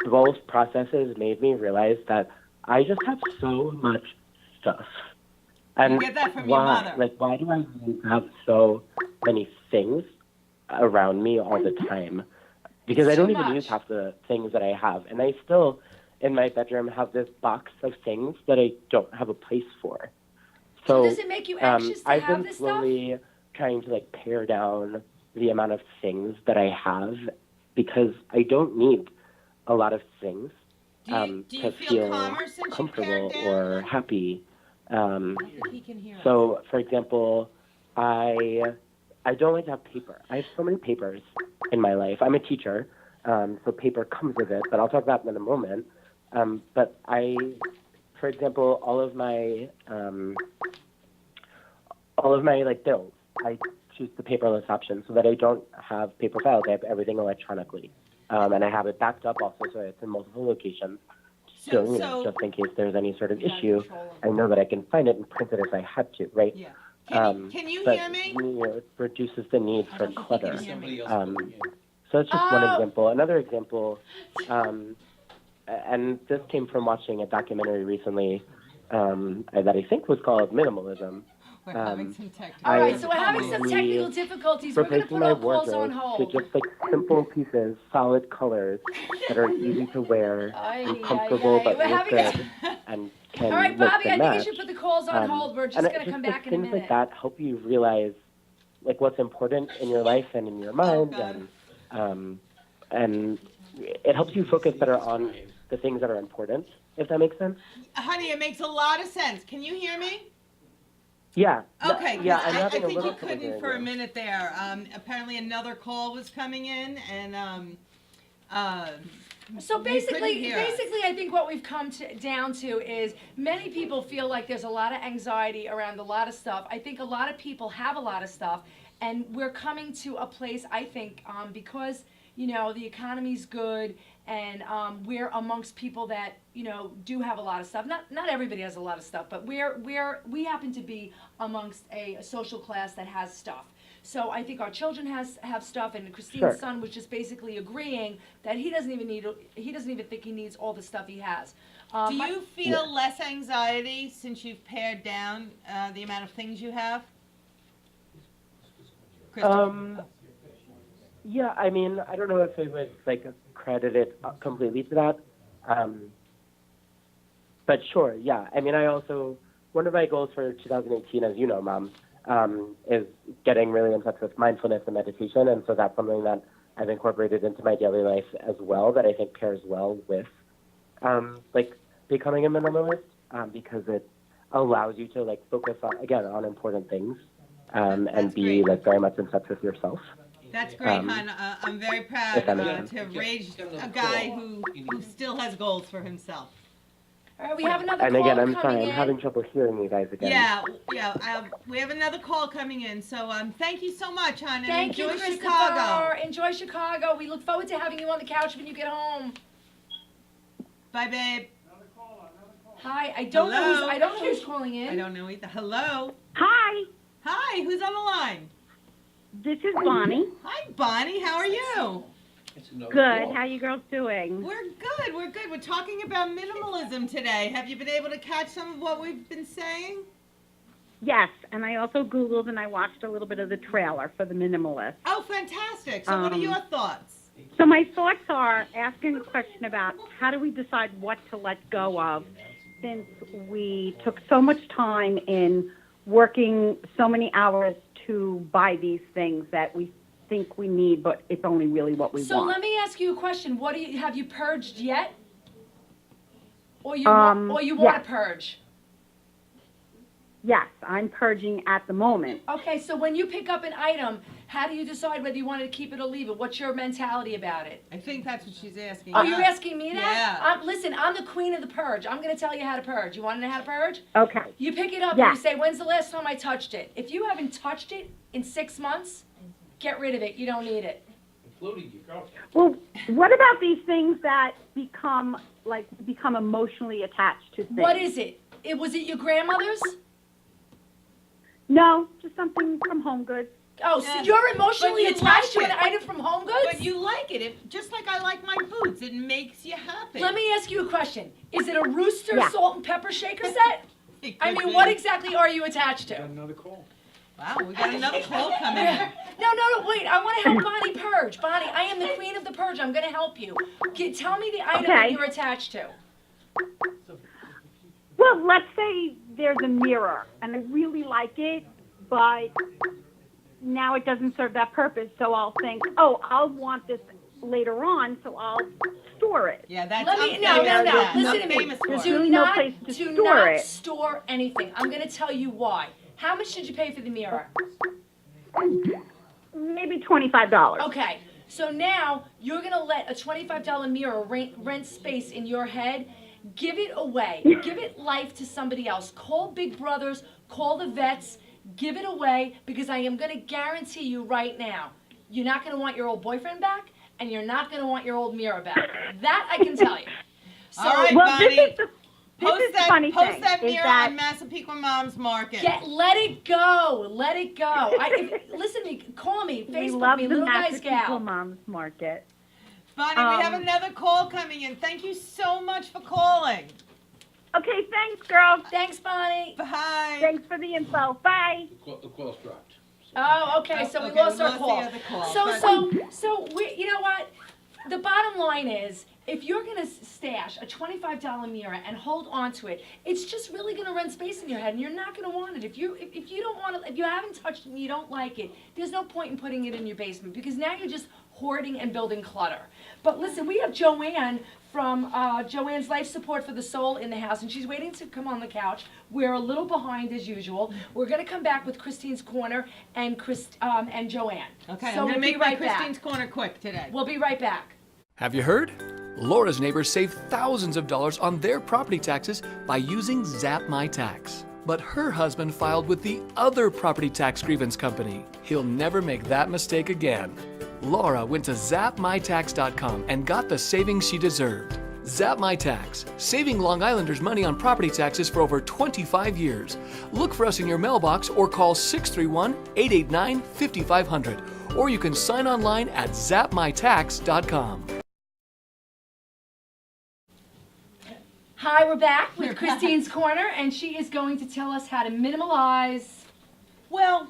both processes made me realize that I just have so much stuff. And You get that from your mother. why do I need to have so many things around me all the time? Because It's I don't too even much. use half the things that I have, and I still in my bedroom have this box of things that I don't have a place for. So So does it make you anxious to I've have been this stuff? slowly trying to like pare down the amount of things that I have because I don't need a lot of things Do you to feel calmer since you comfortable pared down? or happy. I think he can hear us. So, for example, I don't like to have paper. I have so many papers in my life. I'm a teacher, so paper comes with it, but I'll talk about that in a moment. But for example, all of my like bills, I choose the paperless option so that I don't have paper files. I have everything electronically, and I have it backed up also, so it's in multiple locations. So, just in case there's any sort of issue, I know that I can find it and print it if I had to, right? Yeah. Can you but, hear me? It reduces the need for clutter. can hear me. Somebody else can hear. So that's just one example. Another example, and this came from watching a documentary recently that I think was called Minimalism. We're having some technical All right, so we're having some we- technical difficulties. We're going to Replacing put my our calls on wardrobe hold. to just like simple pieces, solid colors that are easy to wear and comfortable but We're look having a- good and can All right, mix Bobby, I and think you match. should put the calls on hold. We're just and going to come like, back in a things minute. like that help you realize like what's important in your life and in your mind, God. and it helps you focus better on the things that are important. If that makes sense. Honey, it makes a lot of sense. Can you hear me? Yeah. Okay, Yeah. 'cause I'm I having a think little you trouble couldn't hearing for a you. minute there. Apparently another call was coming in, and So you couldn't basically, hear us. I think what we've come down to is many people feel like there's a lot of anxiety around a lot of stuff. I think a lot of people have a lot of stuff, and we're coming to a place, I think, because, you know, the economy's good, and we're amongst people that, you know, do have a lot of stuff. Not everybody has a lot of stuff, but we happen to be amongst a social class that has stuff. So I think our children have stuff, and Christine's Sure. son was just basically agreeing that he doesn't even think he needs all the stuff he has. do you feel less anxiety since you've pared down the amount of things you have? Crystal? Yeah, I mean, I don't know if I would like credit it completely to that, but sure, yeah. I mean, I also one of my goals for 2018, as you know, Mom, is getting really in touch with mindfulness and meditation, and so that's something that I've incorporated into my daily life as well. That I think pairs well with like becoming a minimalist because it allows you to like focus on important things and That's be great. like very much in touch with yourself. That's great, Um, hon. I'm very proud if that makes sense. to have raised Give him a a guy call. who still has goals for himself. All right, we have another And call again, I'm coming sorry, in. I'm having trouble hearing you guys again. Yeah. We have another call coming in, so thank you so much, hon, and Thank you, enjoy Christopher. Chicago. Enjoy Chicago. We look forward to having you on the couch when you get home. Bye, babe. Hi, I don't know Hello? who's calling in. I don't know either. Hello. Hi, Hi. Who's on the line? this is Bonnie. Hi, Bonnie. How are you? It's another Good. call. How you girls doing? We're good. We're good. We're talking about minimalism today. Have you been able to catch some of what we've been saying? Yes, and I also Googled and I watched a little bit of the trailer for The Minimalist. Oh, fantastic. So what are your thoughts? So my thoughts are asking a question about how do we decide what to let go of since we took so much time in working so many hours to buy these things that we think we need, but it's only really what we So want. let me ask you a question. Have you purged yet? Or you yes. want to purge? Yes, I'm purging at the moment. Okay, so when you pick up an item, how do you decide whether you want to keep it or leave it? What's your mentality about it? I think that's what she's asking. Oh, you're asking me that? Yeah. Listen, I'm the queen of the purge. I'm going to tell you how to purge. You want to know how to purge? Okay. You pick it up Yeah. and you say, when's the last time I touched it? If you haven't touched it in 6 months, get rid of it. You don't need it. Including your girlfriend. Well, what about these things that become emotionally attached to things? What is it? Was it your grandmother's? No, just something from Home Goods. Oh, so Yeah. you're emotionally But you attached like to an it. item from Home Goods? But you like it. Just like I like my boots. It makes you happy. Let me ask you a question. Is it a Rooster Yeah. salt and pepper shaker set? It I could mean, be. what exactly are you attached to? Wow, we got another call coming in. No, wait. I want to help Bonnie purge. Bonnie, I am the queen of the purge. I'm going to help you. Tell me the item that Okay. you're attached to. Well, let's say there's a mirror, and I really like it, but now it doesn't serve that purpose. So I'll think, oh, I'll want this later on, so I'll store it. Yeah, that's. Let me, I'm no, famous- no. yeah, Listen I'm to me. famous for it. There's Do really no not, place to do store not it. store anything. I'm going to tell you why. How much did you pay for the mirror? Maybe $25. Okay, so now you're gonna let a $25 mirror rent space in your head. Give it away. Give it life to somebody else. Call Big Brothers, call the vets, give it away, because I am gonna guarantee you right now, you're not gonna want your old boyfriend back, and you're not gonna want your old mirror back. That I can tell you. So All right, Well, Bonnie. this is the funny thing. Post that is mirror that on Massapequa Moms Market. let it go. Let it go. Listen to me. Call me. we Facebook love me. the Little guys Massapequa gal. Moms Market. Bonnie, we have Um, another call coming in. Thank you so much for calling. Okay, thanks, girls. Thanks, Bonnie. Bye. Thanks for the info. Bye. The call's dropped. Oh, okay. So we Okay, lost we our lost the call. other call, So we. You know what? The bottom line is, if you're gonna stash a $25 mirror and hold on to it, it's just really gonna rent space in your head, and you're not gonna want it. If you don't want it, if you haven't touched it and you don't like it, there's no point in putting it in your basement, because now you're just hoarding and building clutter. But listen, we have Joanne from Joanne's Life Support for the Soul in the house, and she's waiting to come on the couch. We're a little behind as usual. We're gonna come back with Christine's Corner and and Joanne. Okay, so I'm we'll gonna be make my right back. Christine's Corner quick today. We'll be right back. Have you heard? Laura's neighbors saved thousands of dollars on their property taxes by using Zap My Tax. But her husband filed with the other property tax grievance company. He'll never make that mistake again. Laura went to zapmytax.com and got the savings she deserved. Zap My Tax, saving Long Islanders money on property taxes for over 25 years. Look for us in your mailbox or call 631-889-5500. Or you can sign online at zapmytax.com. Hi, we're back with Christine's Corner, and she is going to tell us how to minimalize. Well,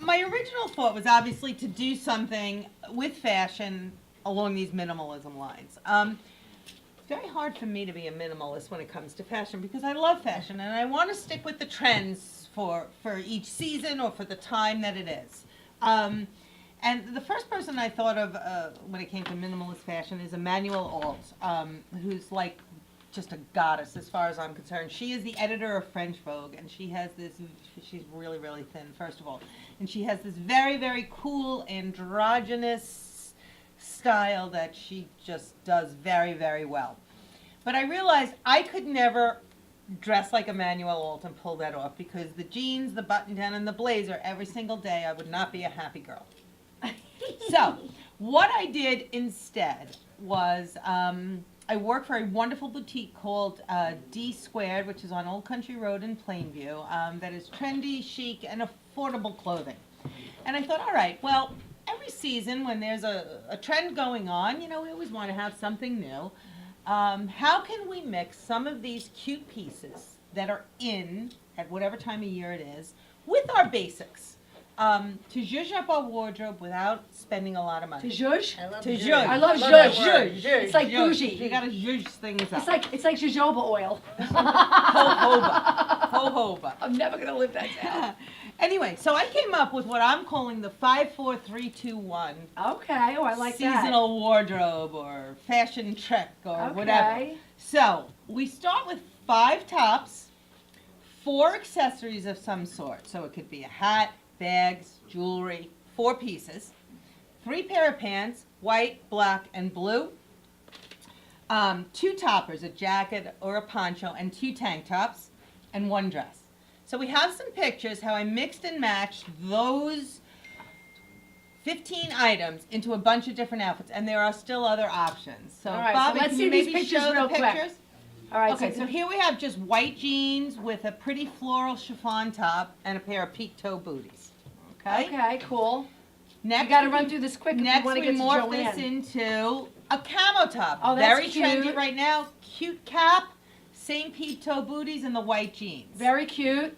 my original thought was obviously to do something with fashion along these minimalism lines. It's very hard for me to be a minimalist when it comes to fashion, because I love fashion and I want to stick with the trends for each season or for the time that it is. And the first person I thought of when it came to minimalist fashion is Emmanuelle Alt, who's like just a goddess as far as I'm concerned. She is the editor of French Vogue, and she has this, she's really, really thin, first of all. And she has this very, very cool androgynous style that she just does very, very well. But I realized I could never dress like Emmanuelle Alt and pull that off, because the jeans, the button down, and the blazer every single day, I would not be a happy girl. So what I did instead was I work for a wonderful boutique called D Squared, which is on Old Country Road in Plainview, that is trendy, chic, and affordable clothing. And I thought, all right, well, every season when there's a trend going on, you know, we always want to have something new. How can we mix some of these cute pieces that are in at whatever time of year it is with our basics? To zhuzh up our wardrobe without spending a lot of money. To zhuzh? To zhuzh. I love that zhuzh. word. It's like Zhuzh. bougie. You gotta zhuzh things up. It's like jojoba oil. Jojoba. Jojoba. I'm never gonna live that down. Anyway, so I came up with what I'm calling the 5-4-3-2-1 Okay, oh, I like that. seasonal wardrobe or fashion trek or whatever. Okay. So we start with 5 tops, 4 accessories of some sort. So it could be a hat, bags, jewelry, 4 pieces, 3 pair of pants, white, black, and blue, 2 toppers, a jacket or a poncho, and 2 tank tops, and 1 dress. So we have some pictures how I mixed and matched those 15 items into a bunch of different outfits, and there are still other options. So, All right, so Bobby, let's can see you these maybe pictures show real the quick. pictures? All right, Okay, so here we have just white jeans with a pretty floral chiffon top and a pair of peak toe booties. Okay? Okay, cool. Next, You gotta run through this quick if you next wanna we get to morph this Joanne. into a camo top. Oh, that's Very cute. trendy right now. Cute cap, same peak toe booties, and the white jeans. Very cute.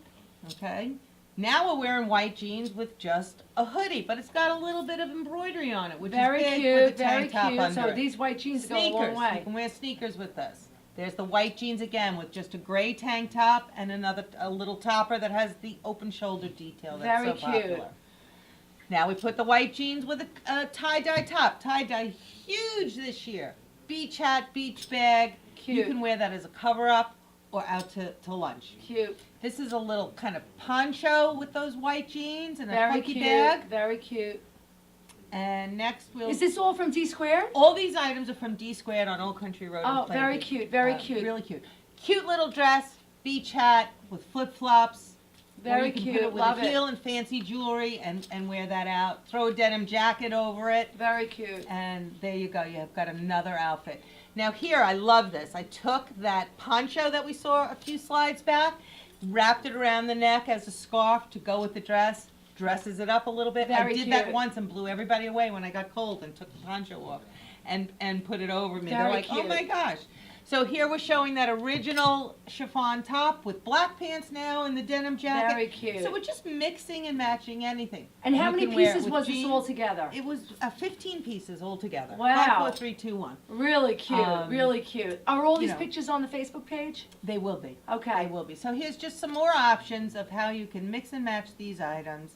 Okay. Now we're wearing white jeans with just a hoodie, but it's got a little bit of embroidery on it, which Very is big cute, with a very tank top cute. under So it. these white jeans go a long Sneakers. You way. can wear sneakers with this. There's the white jeans again with just a gray tank top and a little topper that has the open shoulder detail that's Very so cute. popular. Now we put the white jeans with a tie-dye top. Tie-dye huge this year. Beach hat, beach bag. You Cute. can wear that as a cover-up or out to lunch. Cute. This is a little kind of poncho with those white jeans and a Very funky cute. bag. Very cute. And next we'll... Is this all from D Squared? All these items are from D Squared on Old Country Road in Oh, very Plainview. cute, very cute. Really cute. Cute little dress, beach hat with flip-flops. Or Very you can cute. put it with Love a heel and fancy jewelry and wear that out. Throw a denim jacket over it. Very cute. And there you go. You've got another outfit. Now here, I love this. I took that poncho that we saw a few slides back, wrapped it around the neck as a scarf to go with the dress. Dresses it up a little bit. Very I did that cute. once and blew everybody away when I got cold and took the poncho off and put it over me. They're Very like, oh cute. my gosh. So here we're showing that original chiffon top with black pants now and the denim jacket. Very cute. So we're just mixing and matching anything. And how You many can wear it pieces with was this jeans. all together? It was 15 pieces altogether. Wow. 5, 4, 3, 2, 1. Really cute. Really cute. Are all you these know. pictures on the Facebook page? They will be. Okay. They will be. So here's just some more options of how you can mix and match these items.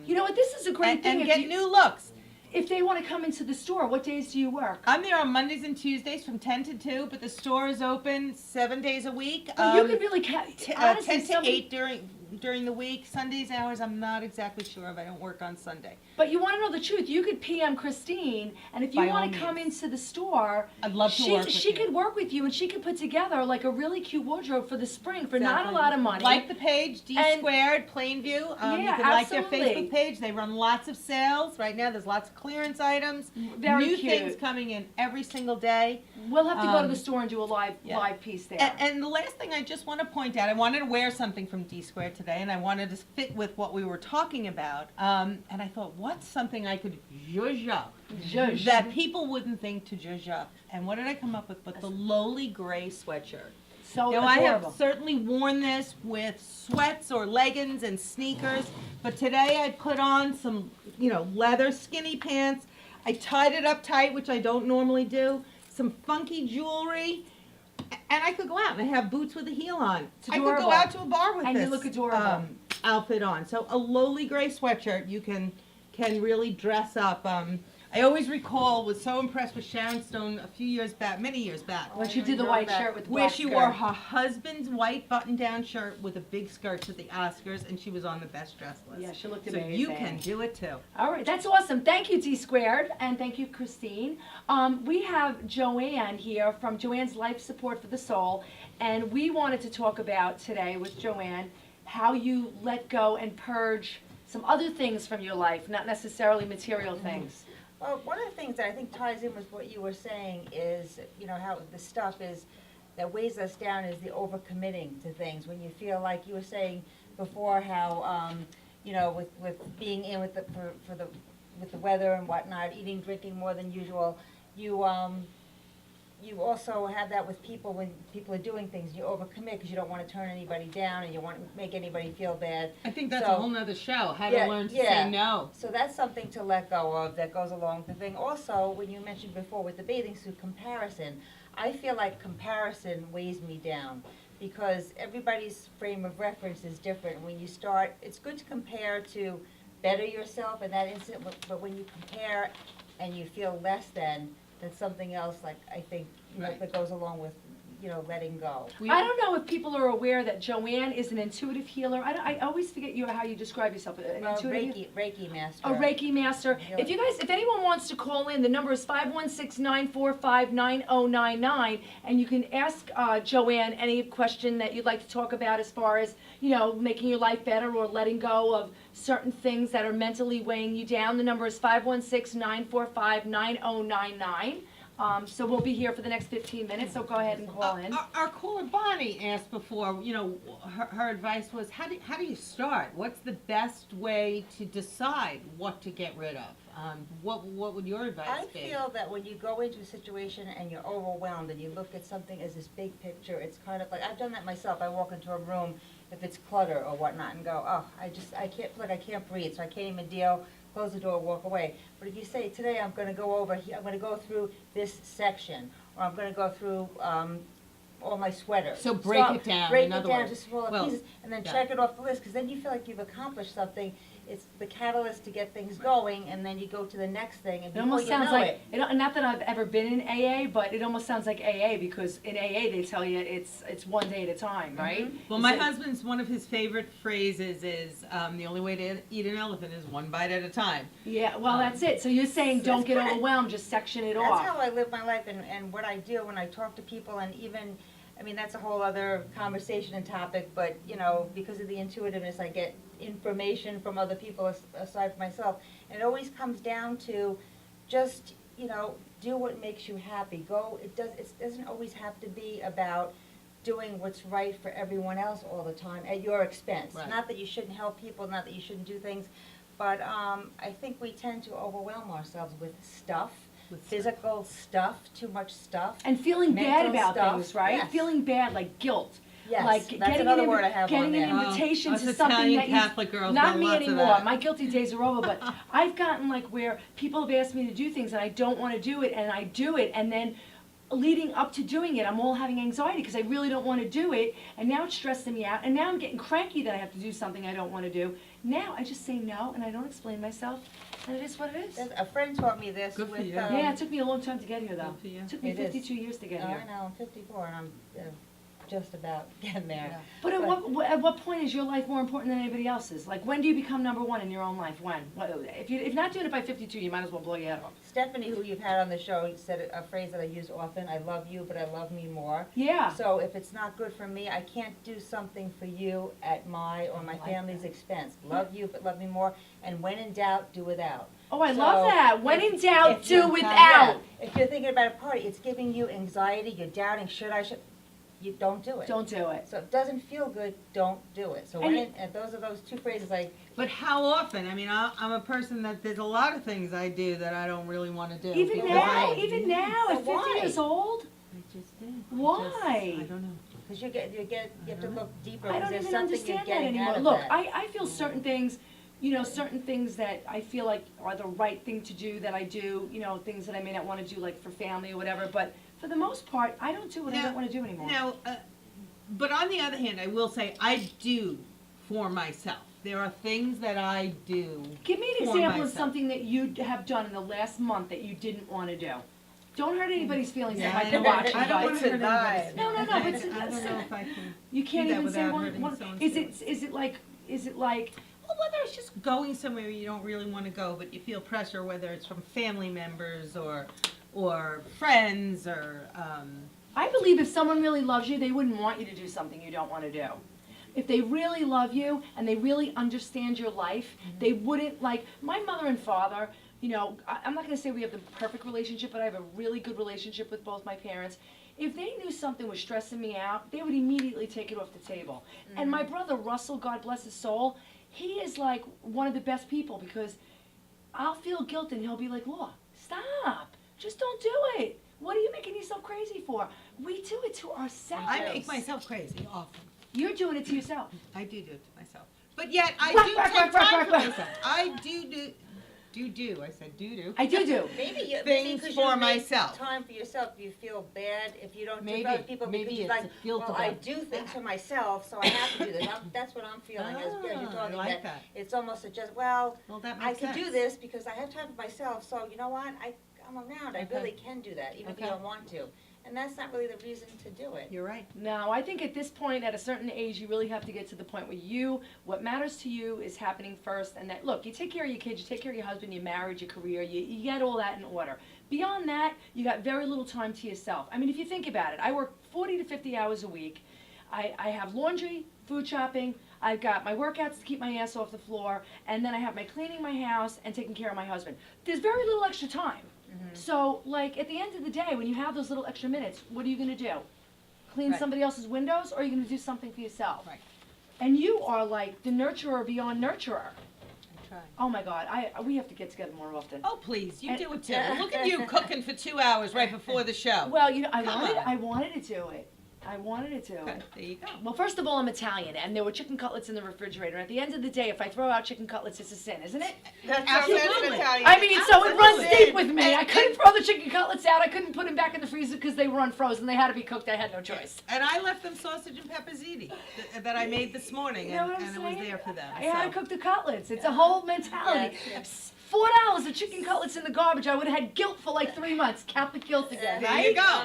You know what? This is a great thing. and if get you- new looks. If they want to come into the store, what days do you work? I'm there on Mondays and Tuesdays from 10 to 2, but the store is open 7 days a week. But you could really, honestly, 10 to somebody- 8 during the week. Sundays hours, I'm not exactly sure of. I don't work on Sunday. But you want to know the truth. You could PM Christine, and if you By all want to come means. into the store, I'd love to work with she you. could work with you, and she could put together like a really cute wardrobe for the spring for not a Exactly. lot of money. Like the page, D And- Squared, Plainview. You Yeah, can like their absolutely. Facebook page. They run lots of sales. Right now, there's lots of clearance items. Very New cute. things coming in every single day. We'll have to go to Um, the store and do a live piece there. And the last thing I just want to point out, I wanted to wear something from D Squared today, and I wanted to fit with what we were talking about. And I thought, what's something I could zhuzh up Zhuzh. that people wouldn't think to zhuzh up? And what did I come up with? But the lowly gray sweatshirt. So Now, I adorable. have certainly worn this with sweats or leggings and sneakers, but today I put on some, leather skinny pants. I tied it up tight, which I don't normally do. Some funky jewelry, and I could go out and I have boots with a heel on. It's I could adorable. go out to a bar with And you this look adorable. outfit on. So a lowly gray sweatshirt you can really dress up. I always recall, was so impressed with Sharon Stone a few years back, many years back. When she did the white shirt with the Where black she skirt. wore her husband's white button-down shirt with a big skirt to the Oscars, and she was on the best dress list. Yeah, she looked So amazing. you can do it too. All right, that's awesome. Thank you, D Squared, and thank you, Christine. We have Joanne here from Joanne's Life Support for the Soul, and we wanted to talk about today with Joanne how you let go and purge some other things from your life, not necessarily material things. Well, one of the things that I think ties in with what you were saying is, how the stuff is that weighs us down is the overcommitting to things. When you feel like you were saying before how, with being in with with the weather and whatnot, eating, drinking more than usual, you also have that with people when people are doing things. You overcommit because you don't want to turn anybody down and you want to make anybody feel bad. I think that's So- a whole nother show, how Yeah, to learn to yeah. say no. So that's something to let go of that goes along with the thing. Also, when you mentioned before with the bathing suit comparison, I feel like comparison weighs me down because everybody's frame of reference is different. When you start, it's good to compare to better yourself in that instant, but when you compare and you feel less than, that's something else, like, I think, Right. that goes along with, letting go. I don't know if people are aware that Joanne is an intuitive healer. I always forget how you describe yourself. An Well, intuitive Reiki master. A Reiki master. Yeah. If anyone wants to call in, the number is 516-945-9099, and you can ask Joanne any question that you'd like to talk about as far as, making your life better or letting go of certain things that are mentally weighing you down. The number is 516-945-9099. So we'll be here for the next 15 minutes, so go ahead and call in. Our caller Bonnie asked before, her advice was, how do you start? What's the best way to decide what to get rid of? What would your advice I be? feel that when you go into a situation and you're overwhelmed and you look at something as this big picture, it's kind of like, I've done that myself. I walk into a room, if it's clutter or whatnot, and go, I can't breathe, so I can't even deal, close the door, walk away. But if you say, today I'm gonna go over here, I'm gonna go through this section, or I'm gonna go through, all my sweaters. So break it down, Break in it other down words. to smaller Well, pieces, and then yeah. check it off the list, because then you feel like you've accomplished something. It's the catalyst to get things going, and then you go to the next thing, and It before almost you sounds know like, it. not that I've ever been in AA, but it almost sounds like AA, because in AA, they tell you it's one day at a time, right? Well, my husband's, one of his favorite phrases is, the only way to eat an elephant is one bite at a time. Yeah, well, that's it. So you're saying don't get overwhelmed, just section it That's off. how I live my life, and what I do when I talk to people, and even, I mean, that's a whole other conversation and topic, but, you know, because of the intuitiveness, I get information from other people aside from myself. And it always comes down to just, you know, do what makes you happy. It doesn't always have to be about doing what's right for everyone else all the time at your expense. Right. Not that you shouldn't help people, not that you shouldn't do things, but I think we tend to overwhelm ourselves with stuff. Physical stuff, too much stuff. And feeling bad Mental about stuff, things, right? yes. Feeling bad, like guilt. Yes, Like that's getting another an, word I have on getting an there. invitation Us to something Italian that Catholic girls not know me lots of anymore. that. My guilty days are over, but I've gotten like where people have asked me to do things and I don't want to do it, and I do it, and then leading up to doing it, I'm all having anxiety because I really don't want to do it, and now it's stressing me out, and now I'm getting cranky that I have to do something I don't want to do. Now I just say no, and I don't explain myself, and it is what it is. A friend taught me this Good for with, you. Yeah, it took me a long time to get here, though. Good for you. It took me It is. 52 years to get I here. know, I'm 54, and I'm just about getting there. But at what point is your life more important than anybody else's? Like, when do you become number one in your own life? When? If you're not doing it by 52, you might as well blow your head off. Stephanie, who you've had on the show, said a phrase that I use often, I love you, but I love me more. Yeah. So if it's not good for me, I can't do something for you at my or my family's expense. Love you, but love me more, and when in doubt, do without. Oh, I So love that. When in doubt, if you- do without. Yeah. If you're thinking about a party, it's giving you anxiety, you're doubting, should, you don't do it. Don't do it. So if it doesn't feel good, don't do it. So And when and those are those two phrases But how often? I mean, I'm a person that there's a lot of things I do that I don't really want to do. Even because now, I- even now, So at 50 why? years old, I just did. Why? I don't know. because you have to look deeper. I because don't there's even something you're understand that getting anymore. out of Look, that. I feel certain things, certain things that I feel like are the right thing to do that I do, things that I may not want to do like for family or whatever, but for the most part, I don't do what I don't want to do anymore. Now, but on the other hand, I will say I do for myself. There are things that I do. Give me an for example of myself. something that you have done in the last month that you didn't want to do. Don't hurt anybody's feelings that Yeah, might I be don't watching, I don't but- want to hurt anybody's No, no, no, feelings. but I don't know if I can. You can't do that even say without one, hurting someone's is feelings. it like, Well, whether it's just going somewhere you don't really want to go, but you feel pressure, whether it's from family members or friends or. I believe if someone really loves you, they wouldn't want you to do something you don't want to do. If they really love you and they really understand your life, they wouldn't, like, my mother and father, I'm not going to say we have the perfect relationship, but I have a really good relationship with both my parents. If they knew something was stressing me out, they would immediately take it off the table. And my brother, Russell, God bless his soul, he is like one of the best people because I'll feel guilt and he'll be like, Laura, stop. Just don't do it. What are you making yourself crazy for? We do it to ourselves. I make myself crazy often. You're doing it to yourself. I do it to myself. But yet I Quack, do quack, take quack, time quack, for quack, myself. I do. I said do. I do. Maybe Things 'cause for you make myself. time for yourself, you feel bad if you don't do Maybe. for other people Maybe because you're it's like, a guilt well, I about do things for myself, so I have to do this. That's what I'm feeling as you're I talking. like that. It's almost just, Well, that I makes can sense. do this because I have time for myself. So you know what? I'm around. I Okay. really can do that, even if you Okay. don't want to. And that's not really the reason to do it. You're right. No, I think at this point, at a certain age, you really have to get to the point where what matters to you is happening first. And that, look, you take care of your kids, you take care of your husband, your marriage, your career, you get all that in order. Beyond that, you got very little time to yourself. I mean, if you think about it, I work 40 to 50 hours a week. I have laundry, food shopping, I've got my workouts to keep my ass off the floor, and then I have my cleaning my house and taking care of my husband. There's very little extra time. So, like, at the end of the day, when you have those little extra minutes, what are you going to do? Clean Right. somebody else's windows, or are you going to do something for yourself? Right. And you are like the nurturer beyond nurturer. I try. Oh my God, we have to get together more often. Oh, please, you And- do it too. Look at you cooking for 2 hours right before the show. Well, Come on. I wanted to do it. I wanted it to. Okay, there you go. Well, first of all, I'm Italian, and there were chicken cutlets in the refrigerator. At the end of the day, if I throw out chicken cutlets, it's a sin, isn't it? Absolutely. I mean, so it runs deep with me. I couldn't throw the chicken cutlets out. I couldn't put them back in the freezer because they were unfrozen. They had to be cooked. I had no choice. And I left them sausage and pepperzini that I made this morning, You know what I'm and it was saying? there for them. I had to so. cook the cutlets. It's a whole mentality. $4 of chicken cutlets in the garbage. I would have had guilt for like 3 months. Catholic guilt again, There right? you go.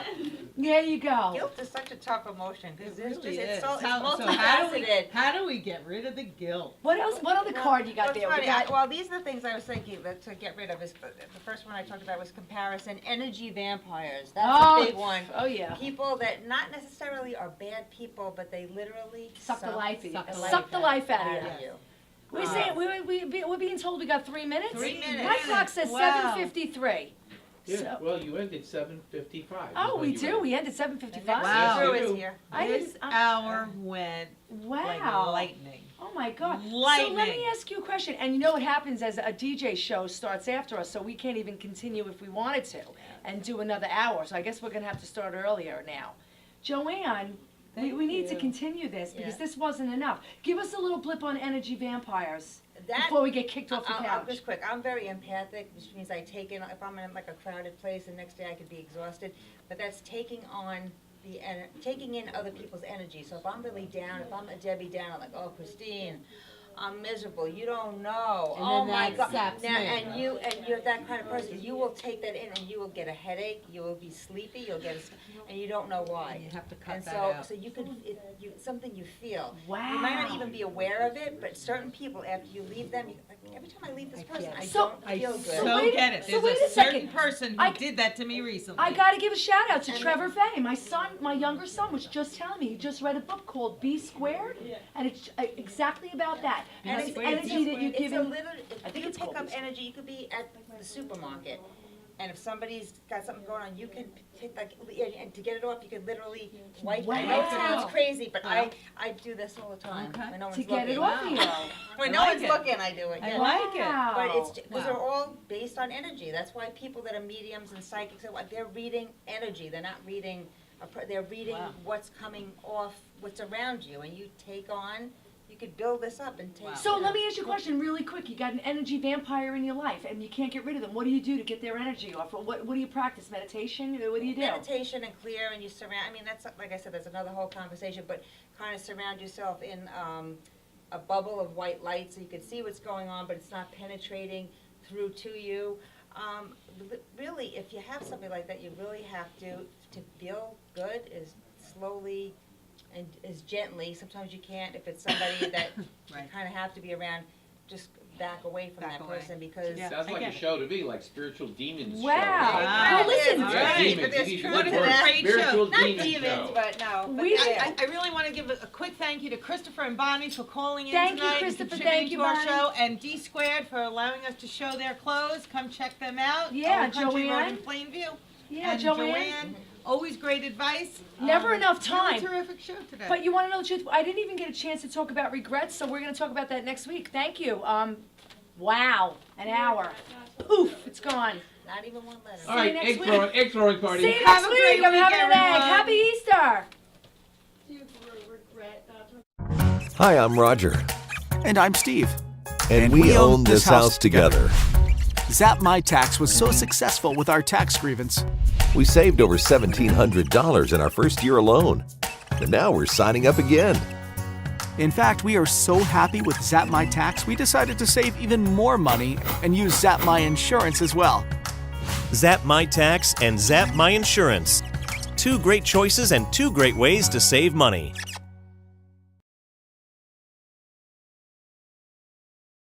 There you go. Guilt is such a tough emotion because It really it's is. so it's How multifaceted. do we get rid of the guilt? What else? What other card you got That's there? We funny. got- Well, these are the things I was thinking that to get rid of. Is the first one I talked about was comparison. Energy vampires. That's a big one. Oh yeah. People that not necessarily are bad people, but they literally Suck the life out of you. suck Suck the life out out of you. of you. We're saying we're being told we got 3 minutes. 3 minutes. My clock says Wow. 7:53. Yeah, So- well, you ended 7:55. Oh, we You do. ended. We ended The 7:55. next Wow. crew You is do. here. I This didn't- hour went like Wow. lightning. Oh my God. So Lightning. let me ask you a question. And you know what happens as a DJ show starts after us, so we can't even continue if we wanted to and do another hour. So I guess we're gonna have to start earlier now. Joanne, we need to continue this because Yeah. this wasn't enough. Give us a little blip on energy vampires That before we get kicked off the I'll couch. just quick. I'm very empathic, which means I take in. If I'm in like a crowded place, the next day I could be exhausted. But that's taking on taking in other people's energy. So if I'm really down, if I'm a Debbie Downer, like, oh, Christine, I'm miserable. You don't know. And oh then my that God. saps Now, me. and you're that kind of person. You will take that in, and you will get a headache. You will be sleepy. You'll get, and you don't know why. You have to cut And that so, out. so you can, something you feel. Wow. You might not even be aware of it, but certain people, after you leave them, like, every time I leave this person, get it. I So- don't I feel good. so wait- get it. so There's wait a a certain second. person who I- did that to me recently. I gotta give a shout out to Trevor Fay. My son, my younger son, was just telling me he just read a book called B Squared, and it's exactly about that. And it's energy that you give It's a him. little, I if think you it's pick called up Biscuit. energy, you could be at the supermarket, and if somebody's got something going on, you can take like, and to get it off, you could literally wipe. I know it Wow. sounds crazy, but I do this all the time Okay. when no one's To get looking. it off of you. When I no like one's it. looking, I do it. I yeah. like it. Wow. But it's because Wow. they're all based on energy. That's why people that are mediums and psychics, they're reading energy. They're not reading. They're reading Wow. what's coming off, what's around you, and you take on. You could build this up and take. Wow. So let me ask you a question really quick. You got an energy vampire in your life, and you can't get rid of them. What do you do to get their energy off? What do you practice? Meditation? What do you do? Meditation and clear, and you surround. I mean, that's like I said, that's another whole conversation. But kind of surround yourself in a bubble of white light, so you can see what's going on, but it's not penetrating through to you. Really, if you have something like that, you really have to feel good. Is slowly and as gently. Sometimes you can't. If it's somebody that Right. you kind of have to be around, just back away from Back that away. person because. Yeah. Sounds I like a get it. show to me, like spiritual demons Wow. show. Wow. Well, listen. All Yeah, right. demons. But there's You need to truth use to the word that. Great spiritual show. Not demon demons, show. but no. But We- yeah. I really want to give a quick thank you to Christopher and Bonnie for calling in Thank you, tonight and Christopher. contributing Thank you, to our Bonnie. show, and D Squared for allowing us to show their clothes. Come check them out. Yeah, Old Country Road Joanne. in Plainview. Yeah, and Joanne. always great advice. Never enough time. Really terrific show today. But you want to know the truth? I didn't even get a chance to talk about regrets, so we're going to talk about that next week. Thank you. Wow, an hour. Poof, it's gone. Not even one letter. All right, next egg week. throwing party. See you Have next a week. great I'm week, having an egg. everyone. Happy Easter. Hi, I'm Roger, And I'm Steve. and we own this house together. Zap My Tax was so successful with our tax grievance. We saved over $1,700 in our first year alone. And now we're signing up again. In fact, we are so happy with Zap My Tax, we decided to save even more money and use Zap My Insurance as well. Zap My Tax and Zap My Insurance. Two great choices and two great ways to save money.